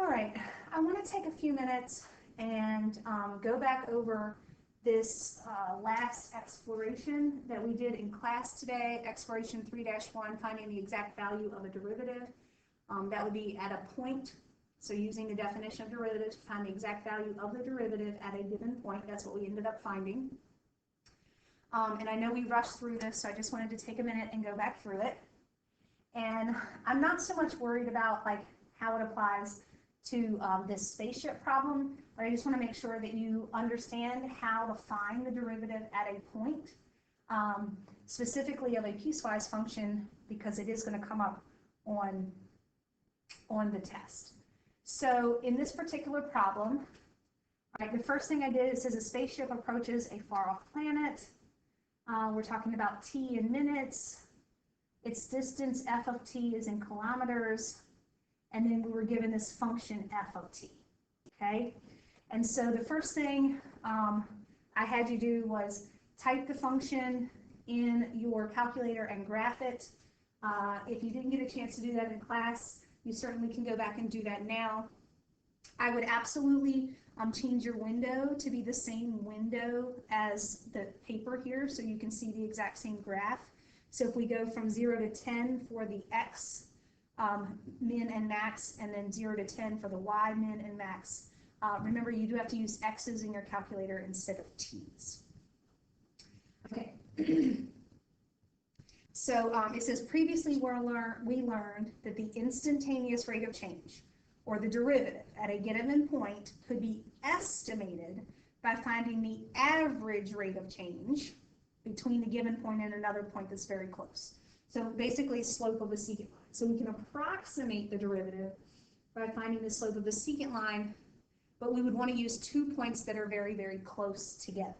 All right, I want to take a few minutes and go back over this last exploration that we did in class today, exploration 3-1, finding the exact value of a derivative. That would be at a point, so using the definition of derivative to find the exact value of the derivative at a given point. That's what we ended up finding. And I know we rushed through this, so I just wanted to take a minute and go back through it. And I'm not so much worried about like how it applies to this spaceship problem, but I just want to make sure that you understand how to find the derivative at a point, specifically of a piecewise function, because it is going to come up on the test. So in this particular problem, right, the first thing I did is, as a spaceship approaches a far-off planet, we're talking about t in minutes, its distance f of t is in kilometers, and then we were given this function f of t, okay? And so the first thing I had you do was type the function in your calculator and graph it. If you didn't get a chance to do that in class, you certainly can go back and do that now. I would absolutely change your window to be the same window as the paper here, so you can see the exact same graph. So if we go from 0 to 10 for the x, min and max, and then 0 to 10 for the y, min and max. Remember, you do have to use x's in your calculator instead of t's. Okay. So it says, previously we learned that the instantaneous rate of change, or the derivative, at a given point could be estimated by finding the average rate of change between the given point and another point that's very close. So basically, slope of a secant line. So we can approximate the derivative by finding the slope of the secant line, but we would want to use 2 points that are very, very close together.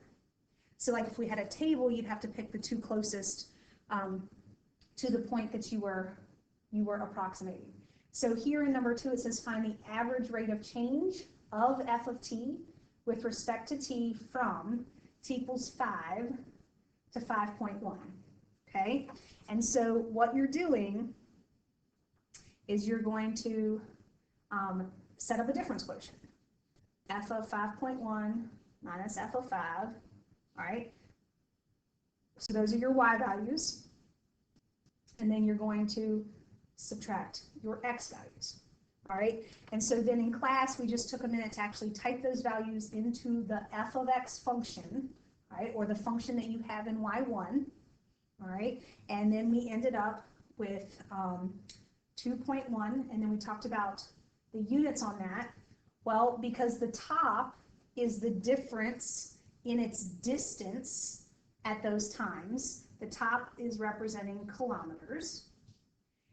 So like if we had a table, you'd have to pick the 2 closest to the point that you were approximating. So here in number 2, it says find the average rate of change of f of t with respect to t from t equals 5 to 5.1. Okay, and so what you're doing is you're going to set up a difference quotient. F of 5.1 minus f of 5, all right? So those are your y values. And then you're going to subtract your x values, all right? And so then in class, we just took a minute to actually type those values into the f of x function, right? Or the function that you have in y1. All right, and then we ended up with 2.1, and then we talked about the units on that. Well, because the top is the difference in its distance at those times, the top is representing kilometers,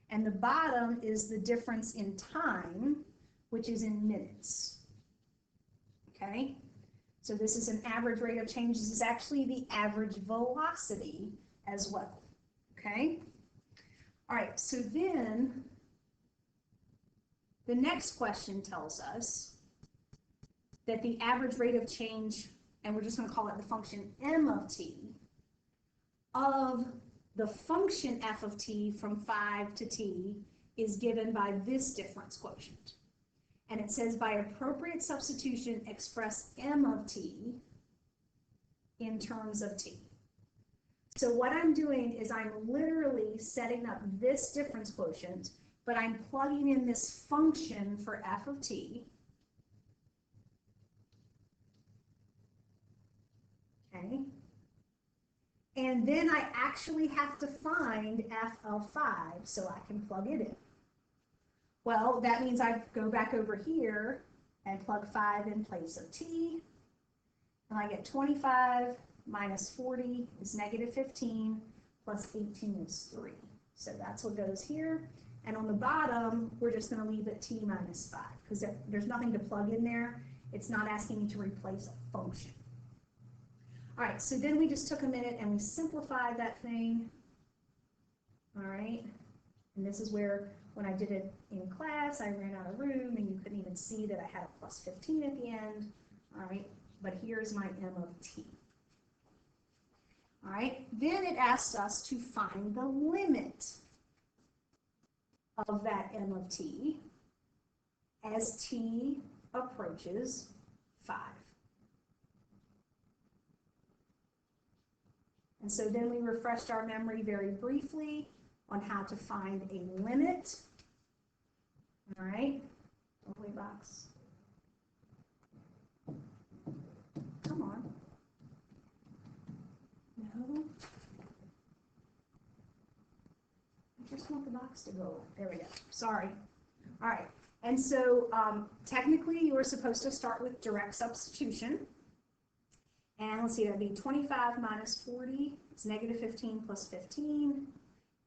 and the bottom is the difference in time, which is in minutes. Okay, so this is an average rate of change. This is actually the average velocity as well, okay? All right, so then the next question tells us that the average rate of change, and we're just going to call it the function m of t, of the function f of t from 5 to t is given by this difference quotient. And it says by appropriate substitution, express m of t in terms of t. So what I'm doing is I'm literally setting up this difference quotient, but I'm plugging in this function for f of t. Okay. And then I actually have to find f of 5 so I can plug it in. Well, that means I go back over here and plug 5 in place of t, and I get 25 minus 40 is negative 15, plus 18 is 3. So that's what goes here. And on the bottom, we're just going to leave it t minus 5, because there's nothing to plug in there. It's not asking me to replace a function. All right, so then we just took a minute and we simplified that thing. All right, and this is where, when I did it in class, I ran out of room, and you couldn't even see that I had a plus 15 at the end. All right, but here's my m of t. All right, then it asks us to find the limit of that m of t, as t approaches 5. And so then we refreshed our memory very briefly on how to find a limit. All right, play box. Come on. No. I just want the box to go. There we go. Sorry. All right. And so technically you were supposed to start with direct substitution. And let's see, that'd be 25 minus 40. It's negative 15 plus 15.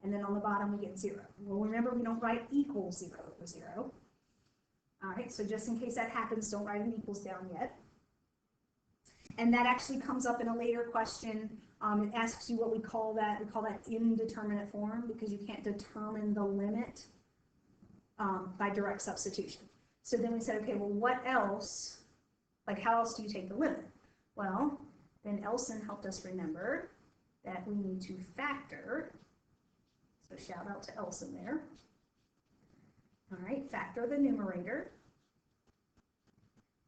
And then on the bottom we get 0. Well, remember we don't write equals 0 over 0. All right, so just in case that happens, don't write an equals down yet. And that actually comes up in a later question. It asks you what we call that. We call that indeterminate form because you can't determine the limit by direct substitution. So then we said, okay, well, what else? Like, how else do you take the limit? Well, then Elson helped us remember that we need to factor. So shout out to Elson there. All right, factor the numerator.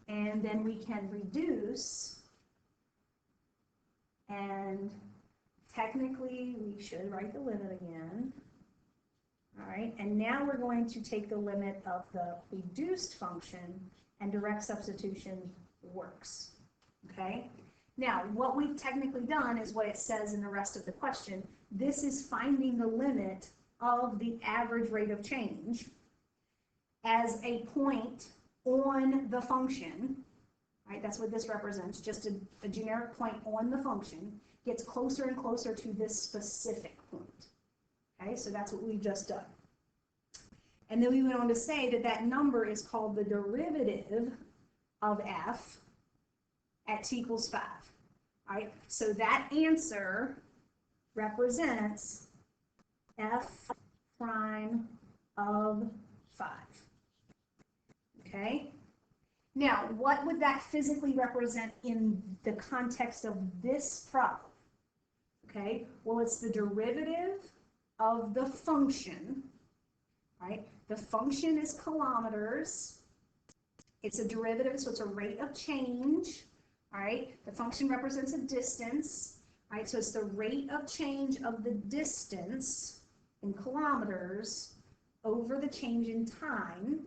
And then we can reduce. And technically, we should write the limit again. All right, and now we're going to take the limit of the reduced function, and direct substitution works. Okay, now what we've technically done is what it says in the rest of the question. This is finding the limit of the average rate of change as a point on the function. Right, that's what this represents, just a generic point on the function gets closer and closer to this specific point. Okay, so that's what we've just done. And then we went on to say that that number is called the derivative of f at t equals 5. All right, so that answer represents f prime of 5. Okay? Now, what would that physically represent in the context of this problem? Okay, well, it's the derivative of the function, right? The function is kilometers. It's a derivative, so it's a rate of change, all right? The function represents a distance, right? So it's the rate of change of the distance in kilometers over the change in time.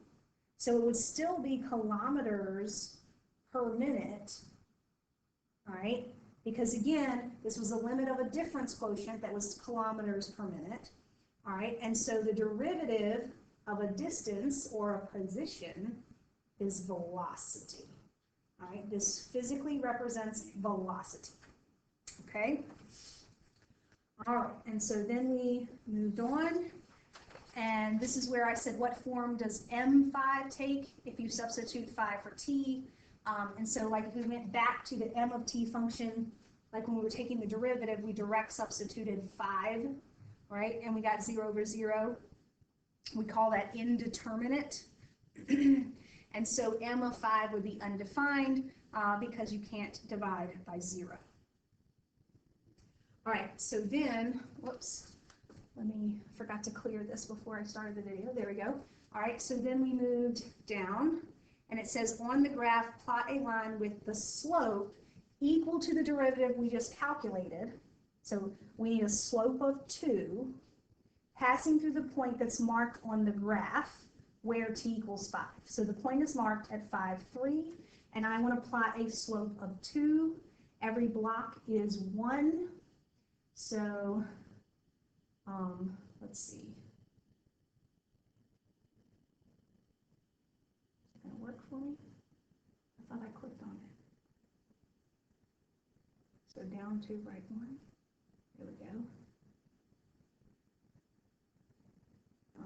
So it would still be kilometers per minute, all right? Because again, this was a limit of a difference quotient that was kilometers per minute, all right? And so the derivative of a distance or a position is velocity, all right? This physically represents velocity, okay? All right, and so then we moved on. And this is where I said, what form does m5 take if you substitute 5 for t? And so like if we went back to the m of t function, like when we were taking the derivative, we direct substituted 5, right? And we got 0 over 0. We call that indeterminate. And so m of 5 would be undefined because you can't divide by 0. All right, so then, whoops. Forgot to clear this before I started the video. There we go. All right, so then we moved down, and it says on the graph, plot a line with the slope equal to the derivative we just calculated. So we need a slope of 2 passing through the point that's marked on the graph where t equals 5. So the point is marked at 5, 3, and I want to plot a slope of 2. Every block is 1. So let's see. Is it going to work for me? I thought I clicked on it. So down to right 1. There we go.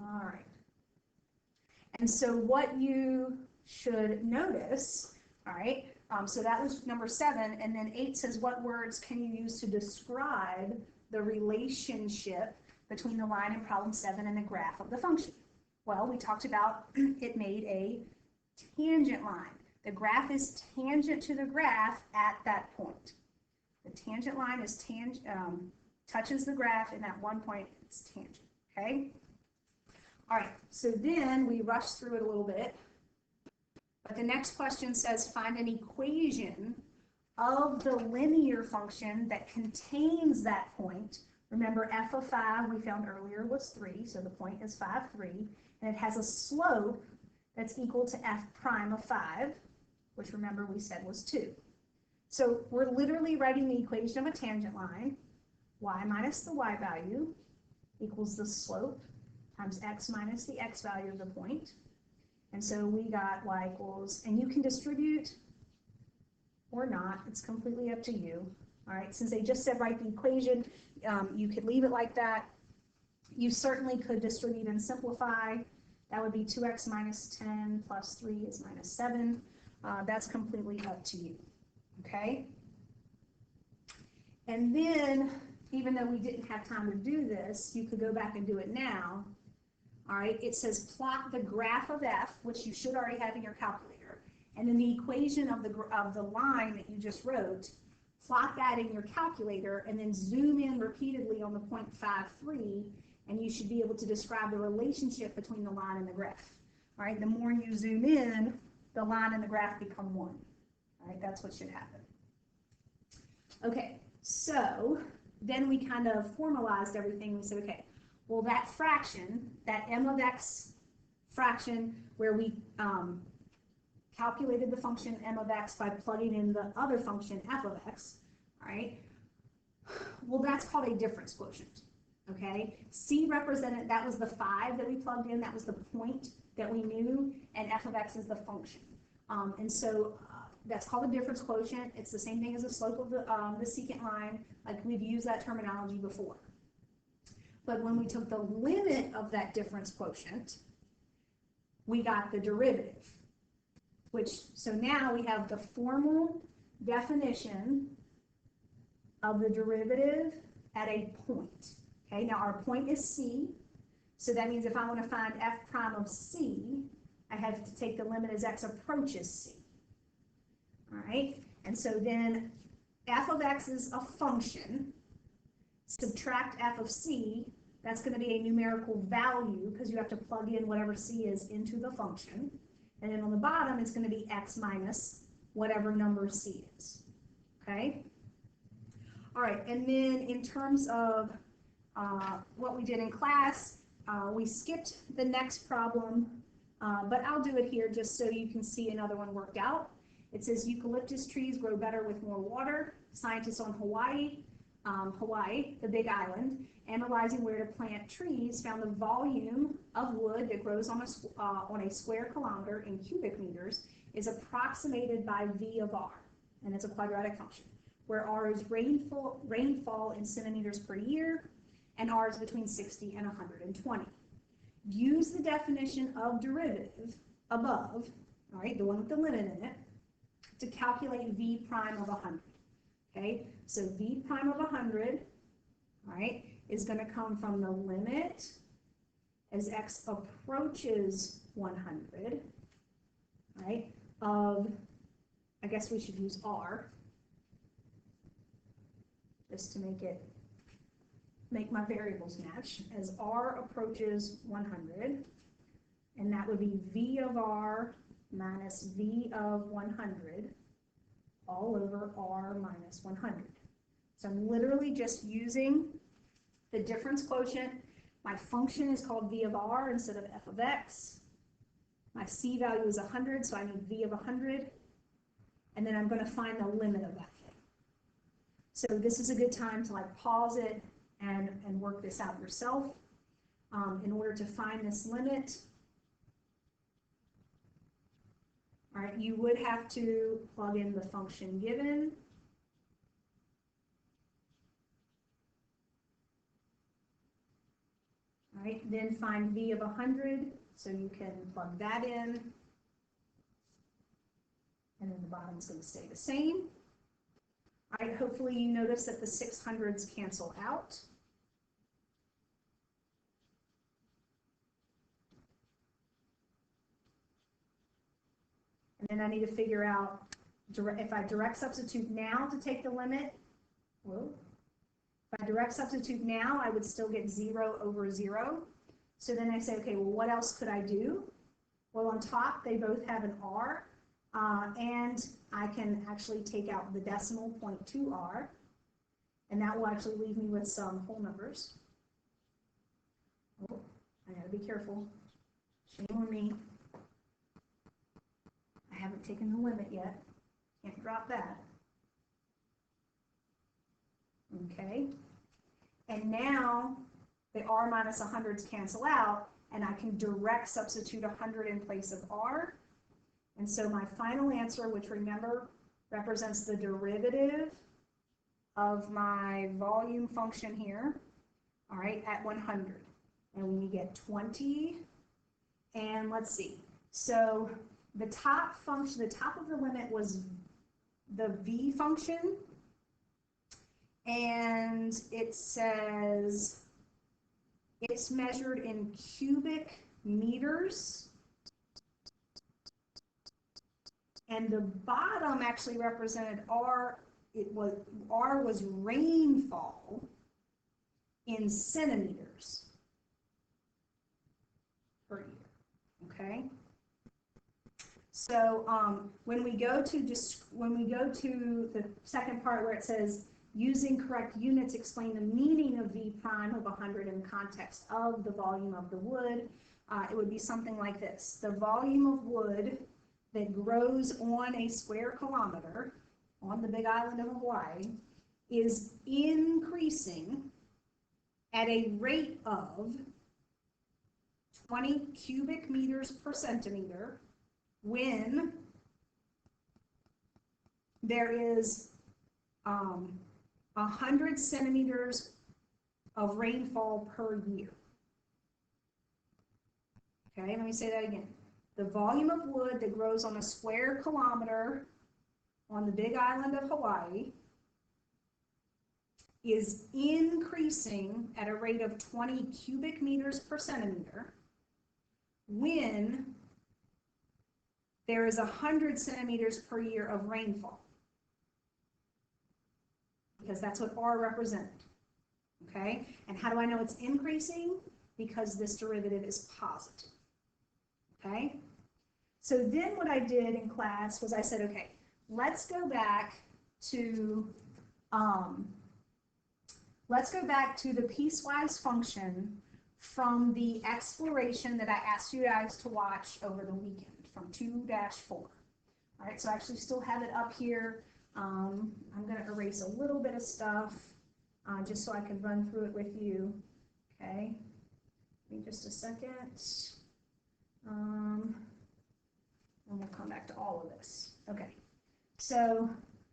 All right. And so what you should notice, all right, so that was number 7, and then 8 says, what words can you use to describe the relationship between the line in problem 7 and the graph of the function? Well, we talked about it made a tangent line. The graph is tangent to the graph at that point. The tangent line is touches the graph in that one point, it's tangent, okay? All right, so then we rushed through it a little bit. But the next question says find an equation of the linear function that contains that point. Remember, f of 5 we found earlier was 3, so the point is 5, 3, and it has a slope that's equal to f prime of 5, which remember we said was 2. So we're literally writing the equation of a tangent line. Y minus the y value equals the slope times x minus the x value of the point. And so we got y equals, and you can distribute or not, it's completely up to you. All right, since they just said write the equation, you could leave it like that. You certainly could distribute and simplify. That would be 2x minus 10 plus 3 is minus 7. That's completely up to you, okay? And then, even though we didn't have time to do this, you could go back and do it now. All right, it says plot the graph of f, which you should already have in your calculator, and then the equation of the line that you just wrote, plot that in your calculator, and then zoom in repeatedly on the point 5, 3, and you should be able to describe the relationship between the line and the graph. All right, the more you zoom in, the line and the graph become one. All right, that's what should happen. Okay, so then we kind of formalized everything. We said, okay, well, that fraction, that m of x fraction where we calculated the function m of x by plugging in the other function f of x, all right? Well, that's called a difference quotient, okay? C represented, that was the 5 that we plugged in, that was the point that we knew, and f of x is the function. And so that's called a difference quotient. It's the same thing as the slope of the secant line, like we've used that terminology before. But when we took the limit of that difference quotient, we got the derivative, so now we have the formal definition of the derivative at a point. Okay, now our point is C, so that means if I want to find f prime of C, I have to take the limit as x approaches C. All right, and so then f of x is a function. Subtract f of c, that's going to be a numerical value because you have to plug in whatever c is into the function. And then on the bottom, it's going to be x minus whatever number c is. Okay? All right, and then in terms of what we did in class, we skipped the next problem, but I'll do it here just so you can see another one worked out. It says eucalyptus trees grow better with more water. Scientists on Hawaii, the big island, analyzing where to plant trees, found the volume of wood that grows on a square kilometer in cubic meters is approximated by V of R, and it's a quadratic function, where R is rainfall in centimeters per year, and R is between 60 and 120. Use the definition of derivative above, all right, the one with the limit in it, to calculate V prime of 100. Okay, so V prime of 100, all right, is going to come from the limit as x approaches 100, right, of, I guess we should use R, just to make my variables match, as R approaches 100, and that would be V of R minus V of 100 all over R minus 100. So I'm literally just using the difference quotient. My function is called V of R instead of f of x. My c value is 100, so I need V of 100. And then I'm going to find the limit of that thing. So this is a good time to like pause it and work this out yourself. In order to find this limit, all right, you would have to plug in the function given. All right, then find V of 100, so you can plug that in. And then the bottom is going to stay the same. All right, hopefully you notice that the 600s cancel out. And then I need to figure out if I direct substitute now to take the limit. Whoa. If I direct substitute now, I would still get 0 over 0. So then I say, okay, well, what else could I do? Well, on top, they both have an R. And I can actually take out the decimal 0.2r, and that will actually leave me with some whole numbers. Oh, I gotta be careful. Shame on me. I haven't taken the limit yet. Can't drop that. Okay. And now the r minus 100s cancel out, and I can direct substitute 100 in place of r. And so my final answer, which remember represents the derivative of my volume function here, all right, at 100. And we get 20, and let's see. So the top function, the top of the limit was the v function, and it says it's measured in cubic meters. And the bottom actually represented R. R was rainfall in centimeters per year. Okay. So when we go to the second part where it says using correct units, explain the meaning of V prime of 100 in context of the volume of the wood, it would be something like this: the volume of wood that grows on a square kilometer on the Big Island of Hawaii is increasing at a rate of 20 cubic meters per centimeter when there is 100 centimeters of rainfall per year. Okay, let me say that again. The volume of wood that grows on a square kilometer on the Big Island of Hawaii is increasing at a rate of 20 cubic meters per centimeter when there is 100 centimeters per year of rainfall, because that's what R represented. Okay, and how do I know it's increasing? Because this derivative is positive. Okay, so then what I did in class was I said, okay, let's go back to the piecewise function from the exploration that I asked you guys to watch over the weekend from 2-4. All right, so I actually still have it up here. I'm going to erase a little bit of stuff just so I can run through it with you. Okay, give me just a second. And we'll come back to all of this. Okay, so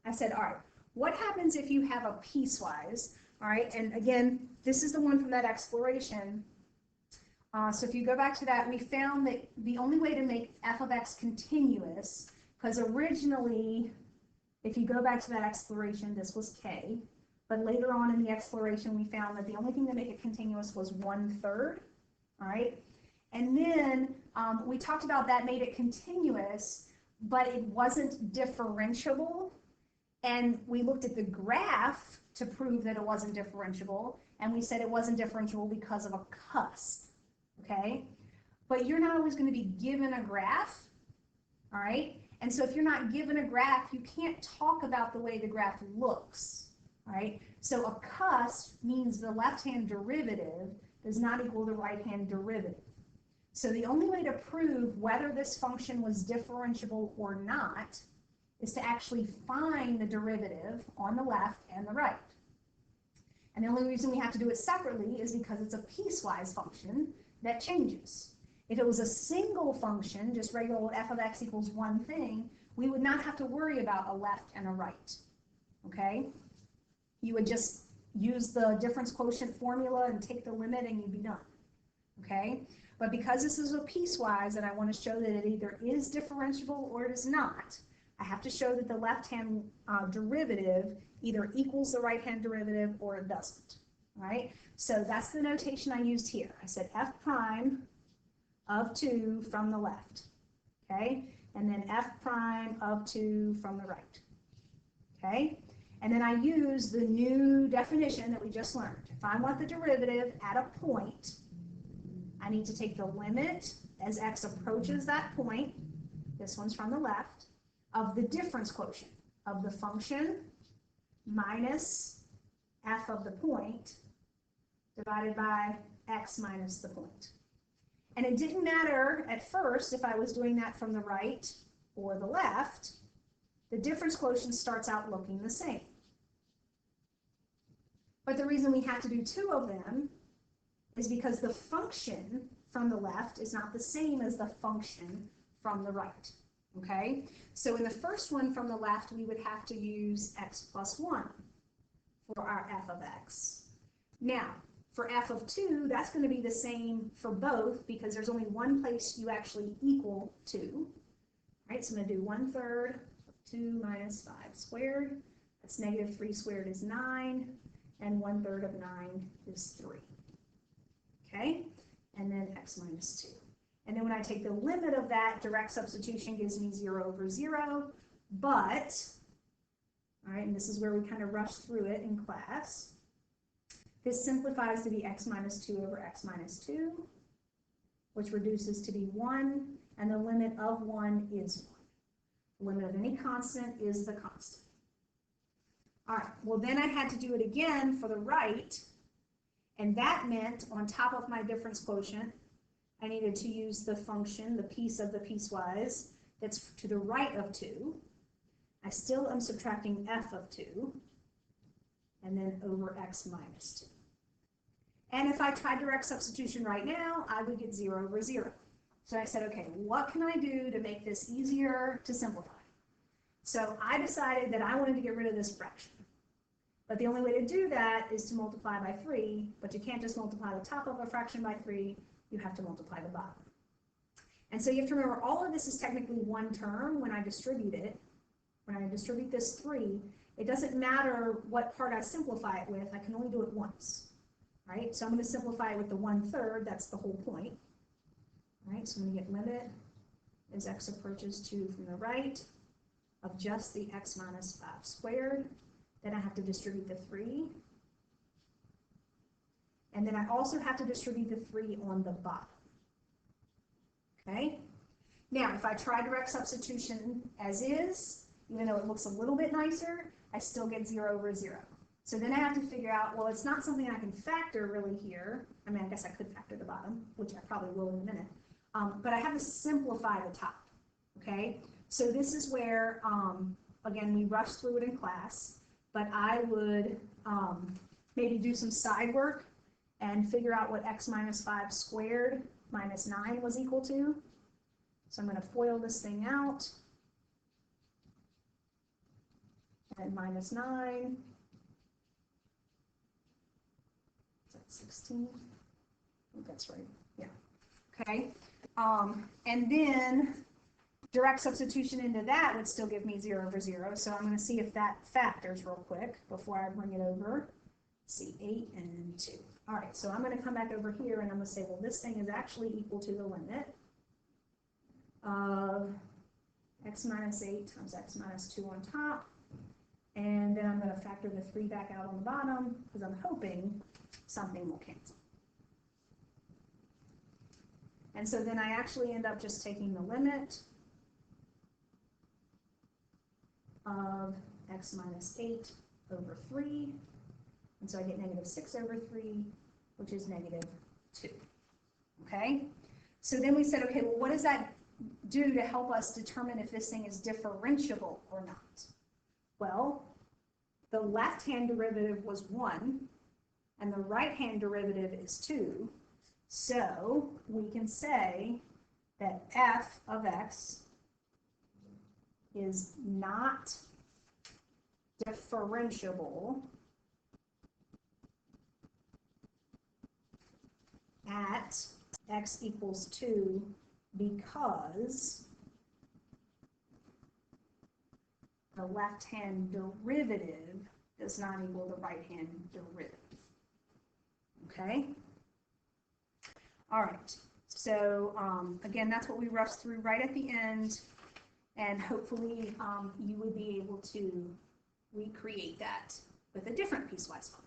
I said, all right, what happens if you have a piecewise? All right, and again, this is the one from that exploration. So if you go back to that, we found that the only way to make f of x continuous, because originally, if you go back to that exploration, this was k, but later on in the exploration, we found that the only thing to make it continuous was 1/3, all right? And then we talked about that made it continuous, but it wasn't differentiable. And we looked at the graph to prove that it wasn't differentiable, and we said it wasn't differentiable because of a cusp, okay? But you're not always going to be given a graph, all right? And so if you're not given a graph, you can't talk about the way the graph looks, all right? So a cusp means the left-hand derivative does not equal the right-hand derivative. So the only way to prove whether this function was differentiable or not is to actually find the derivative on the left and the right. And the only reason we have to do it separately is because it's a piecewise function that changes. If it was a single function, just regular old f of x equals one thing, we would not have to worry about a left and a right, okay? You would just use the difference quotient formula and take the limit and you'd be done, okay? But because this is a piecewise and I want to show that it either is differentiable or it is not, I have to show that the left-hand derivative either equals the right-hand derivative or it doesn't, all right? So that's the notation I used here. I said f prime of 2 from the left, okay? And then f prime of 2 from the right, okay? And then I use the new definition that we just learned. If I want the derivative at a point, I need to take the limit as x approaches that point. This one's from the left. of the difference quotient of the function minus f of the point divided by x minus the point. And it didn't matter at first if I was doing that from the right or the left, the difference quotient starts out looking the same. But the reason we have to do two of them is because the function from the left is not the same as the function from the right, okay? So in the first one from the left, we would have to use x plus 1 for our f of x. Now, for f of 2, that's going to be the same for both because there's only one place you actually equal 2. Right, so I'm going to do 1/3 of 2 minus 5 squared. That's negative 3 squared is 9, and 1/3 of 9 is 3. Okay, and then x minus 2. And then when I take the limit of that, direct substitution gives me 0 over 0, but, all right, and this is where we kind of rushed through it in class. This simplifies to be x minus 2 over x minus 2, which reduces to be 1, and the limit of 1 is 1. The limit of any constant is the constant. All right, well then I had to do it again for the right, and that meant on top of my difference quotient, I needed to use the function, the piece of the piecewise, that's to the right of 2. I still am subtracting f of 2, and then over x minus 2. And if I tried direct substitution right now, I would get 0 over 0. So I said, okay, what can I do to make this easier to simplify? So I decided that I wanted to get rid of this fraction. But the only way to do that is to multiply by 3, but you can't just multiply the top of a fraction by 3, you have to multiply the bottom. And so you have to remember all of this is technically one term when I distribute it. When I distribute this 3, it doesn't matter what part I simplify it with, I can only do it once. Right? So I'm going to simplify it with the 1/3, that's the whole point. Right? So I'm going to get limit as x approaches 2 from the right of just the x minus 5 squared. Then I have to distribute the 3. And then I also have to distribute the 3 on the bottom. Okay? Now, if I try direct substitution as is, even though it looks a little bit nicer, I still get 0 over 0. So then I have to figure out, well, it's not something I can factor really here. I mean, I guess I could factor the bottom, which I probably will in a minute. But I have to simplify the top, okay? So this is where, again, we rushed through it in class, but I would maybe do some side work and figure out what x minus 5 squared minus 9 was equal to. So I'm going to FOIL this thing out. And minus 9. Is that 16? I think that's right. Yeah. Okay. And then direct substitution into that would still give me 0 over 0. So I'm going to see if that factors real quick before I bring it over. See, 8 and 2. All right, so I'm going to come back over here and I'm going to say, well, this thing is actually equal to the limit of x minus 8 times x minus 2 on top. And then I'm going to factor the 3 back out on the bottom because I'm hoping something will cancel. And so then I actually end up just taking the limit of x minus 8 over 3. And so I get negative 6 over 3, which is negative 2. Okay? So then we said, okay, well, what does that do to help us determine if this thing is differentiable or not? Well, the left-hand derivative was 1, and the right-hand derivative is 2. So we can say that f of x is not differentiable at x equals 2 because the left-hand derivative does not equal the right-hand derivative. Okay? All right. So again, that's what we rushed through right at the end, and hopefully you would be able to recreate that with a different piecewise function.